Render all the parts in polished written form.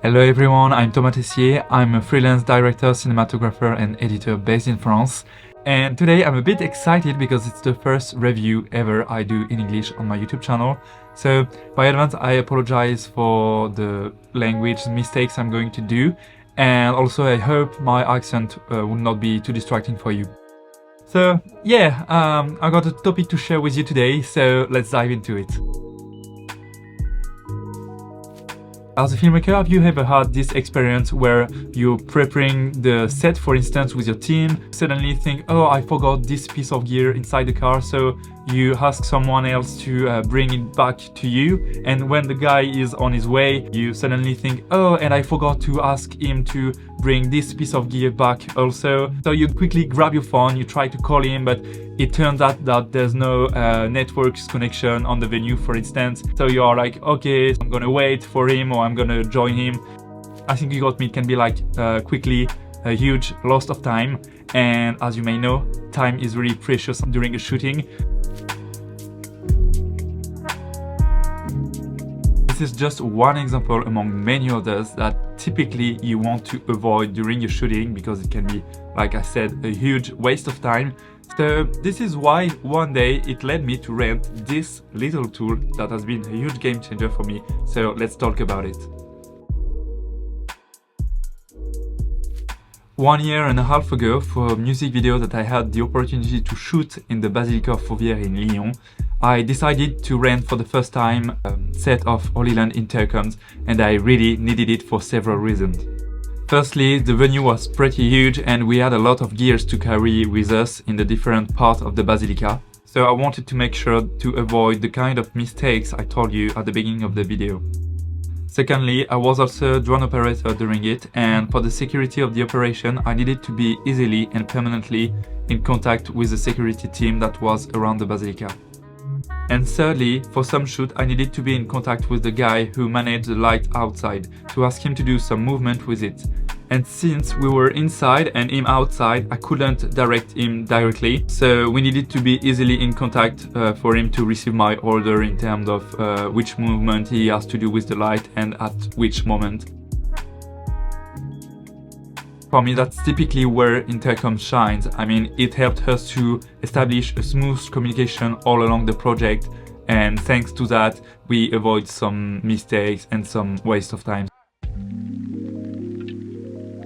Hello everyone, I'm Timothée. I'm a freelance director, cinematographer and editor based in France. And today I'm a bit excited because it's the first review ever I do in English on my YouTube channel. So by advance I apologize for the language mistakes I'm going to do. And also I hope my accent will not be too distracting for you. So yeah, I got a topic to share with you today, so let's dive into it. As a filmmaker, have you ever had this experience where you're preparing the set, for instance, with your team, suddenly think, oh, I forgot this piece of gear inside the car, so you ask someone else to bring it back to you, and when the guy is on his way, you suddenly think, oh, and I forgot to ask him to bring this piece of gear back also. So you quickly grab your phone, you try to call him, but it turns out that there's no network connection on the venue, for instance. So you are like, okay, I'm gonna wait for him or I'm gonna join him. I think you got me, it can be like quickly a huge loss of time. And as you may know, time is really precious during a shooting. This is just one example among many others that typically you want to avoid during your shooting because it can be, like I said, a huge waste of time. So this is why one day it led me to rent this little tool that has been a huge game changer for me. So let's talk about it. 1.5 years ago, for a music video that I had the opportunity to shoot in the Basilica of Fourvière in Lyon, I decided to rent for the first time a set of Hollyland intercoms, and I really needed it for several reasons. Firstly, the venue was pretty huge and we had a lot of gears to carry with us in the different parts of the Basilica. So I wanted to make sure to avoid the kind of mistakes I told you at the beginning of the video. Secondly, I was also a drone operator during it, and for the security of the operation, I needed to be easily and permanently in contact with the security team that was around the Basilica. And thirdly, for some shoot, I needed to be in contact with the guy who managed the light outside to ask him to do some movement with it. And since we were inside and him outside, I couldn't direct him directly, so we needed to be easily in contact for him to receive my order in terms of which movement he has to do with the light and at which moment. For me, that's typically where Intercom shines. I mean, it helped us to establish a smooth communication all along the project, and thanks to that, we avoid some mistakes and some waste of time.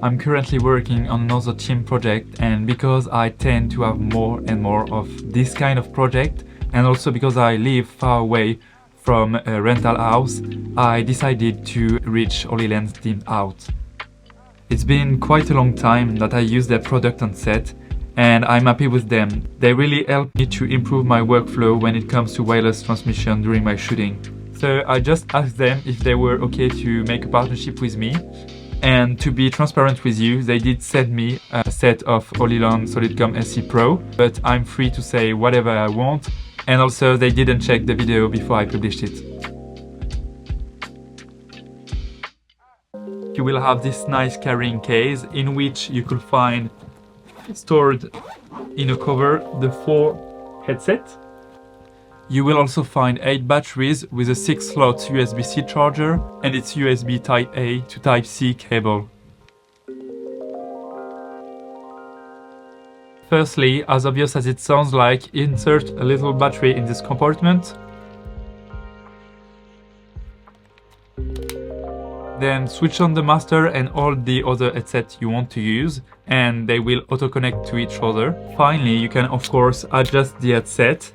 I'm currently working on another team project, and because I tend to have more and more of this kind of project, and also because I live far away from a rental house, I decided to reach Hollyland's team out. It's been quite a long time that I use their product on set, and I'm happy with them. They really help me to improve my workflow when it comes to wireless transmission during my shooting. So I just asked them if they were okay to make a partnership with me. And to be transparent with you, they did send me a set of Hollyland Solidcom SE Pro, but I'm free to say whatever I want. And also they didn't check the video before I published it. You will have this nice carrying case in which you could find stored in a cover the 4 headsets. You will also find 8 batteries with a 6-slot USB-C charger and its USB Type-A to Type-C cable. Firstly, as obvious as it sounds like, insert a little battery in this compartment. Then switch on the master and all the other headsets you want to use, and they will auto-connect to each other. Finally, you can of course adjust the headset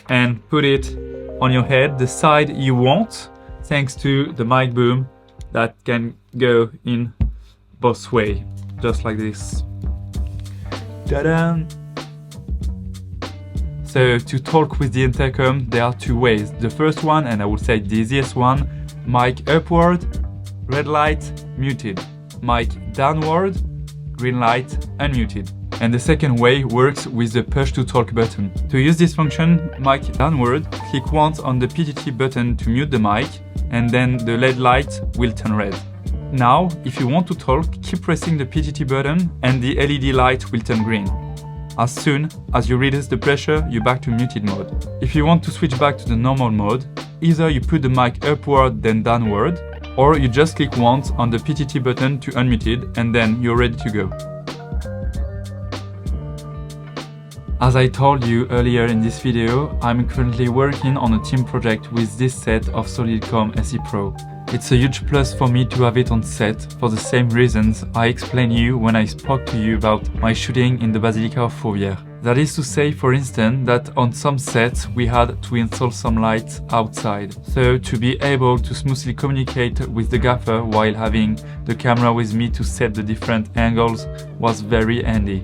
and put it on your head the side you want, thanks to the mic boom that can go in both ways, just like this. Ta-da! So to talk with the intercom, there are 2 ways. The first one, and I would say the easiest one, mic upward, red light, muted. Mic downward, green light, unmuted. And the second way works with the push to talk button. To use this function, mic downward, click once on the PTT button to mute the mic, and then the LED light will turn red. Now, if you want to talk, keep pressing the PTT button and the LED light will turn green. As soon as you reduce the pressure, you're back to muted mode. If you want to switch back to the normal mode, either you put the mic upward then downward, or you just click once on the PTT button to unmute it, and then you're ready to go. As I told you earlier in this video, I'm currently working on a team project with this set of Solidcom SE Pro. It's a huge plus for me to have it on set for the same reasons I explained you when I spoke to you about my shooting in the Basilica of Fourvière. That is to say, for instance, that on some sets we had to install some lights outside. So to be able to smoothly communicate with the gaffer while having the camera with me to set the different angles was very handy.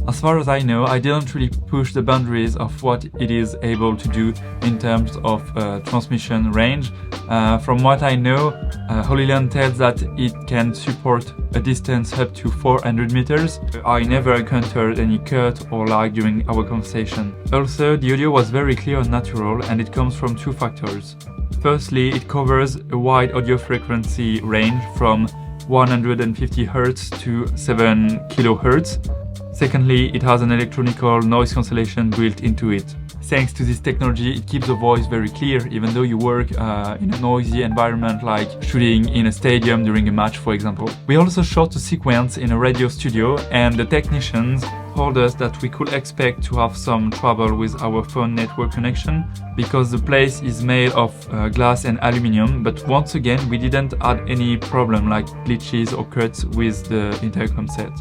As far as I know, I didn't really push the boundaries of what it is able to do in terms of transmission range. From what I know, Hollyland tells that it can support a distance up to 400 meters. I never encountered any cut or lag during our conversation. Also, the audio was very clear and natural, and it comes from two factors. Firstly, it covers a wide audio frequency range from 150 Hz to 7 kHz. Secondly, it has an electronical noise cancellation built into it. Thanks to this technology, it keeps the voice very clear, even though you work in a noisy environment like shooting in a stadium during a match, for example. We also shot a sequence in a radio studio, and the technicians told us that we could expect to have some trouble with our phone network connection because the place is made of glass and aluminium, but once again, we didn't have any problem like glitches or cuts with the intercom set.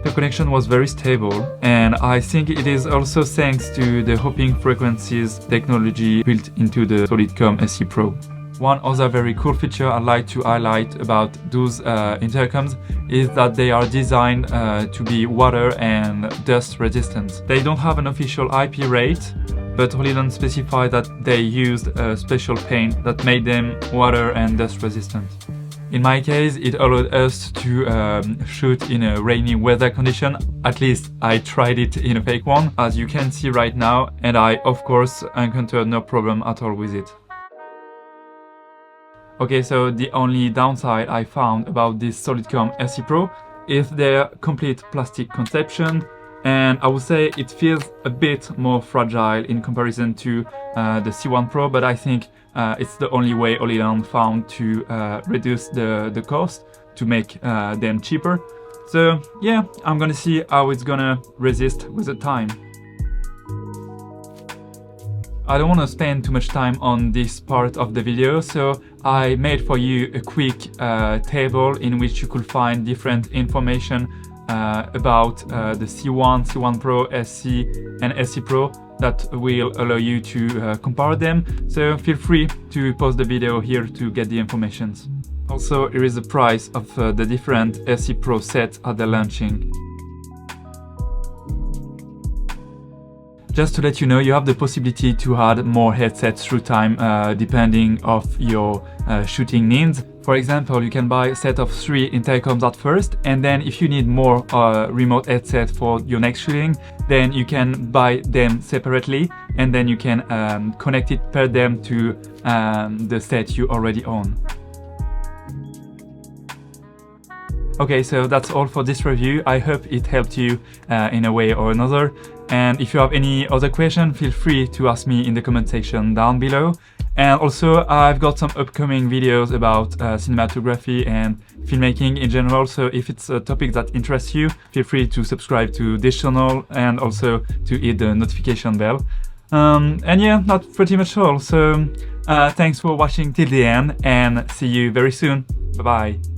The connection was very stable, and I think it is also thanks to the hopping frequencies technology built into the Solidcom SE Pro. One other very cool feature I'd like to highlight about those intercoms is that they are designed to be water and dust resistant. They don't have an official IP rate, but Hollyland specified that they used a special paint that made them water and dust resistant. In my case, it allowed us to shoot in a rainy weather condition. At least I tried it in a fake one, as you can see right now, and I, of course, encountered no problem at all with it. Okay, so the only downside I found about this Solidcom SE Pro is their complete plastic conception, and I would say it feels a bit more fragile in comparison to the C1 Pro, but I think it's the only way Hollyland found to reduce the cost to make them cheaper. So yeah, I'm gonna see how it's gonna resist with the time. I don't want to spend too much time on this part of the video, so I made for you a quick table in which you could find different information about the C1, C1 Pro, SE and SE Pro that will allow you to compare them, so feel free to pause the video here to get the information. Also, here is the price of the different SE Pro sets at the launching. Just to let you know, you have the possibility to add more headsets through time depending of your shooting needs. For example, you can buy a set of 3 intercoms at first, and then if you need more remote headset for your next shooting, then you can buy them separately, and then you can connect it per them to the set you already own. Okay, so that's all for this review. I hope it helped you in a way or another. And if you have any other question, feel free to ask me in the comment section down below. And also, I've got some upcoming videos about cinematography and filmmaking in general, so if it's a topic that interests you, feel free to subscribe to this channel and also to hit the notification bell. And yeah, that's pretty much all. So thanks for watching till the end, and see you very soon. Bye bye.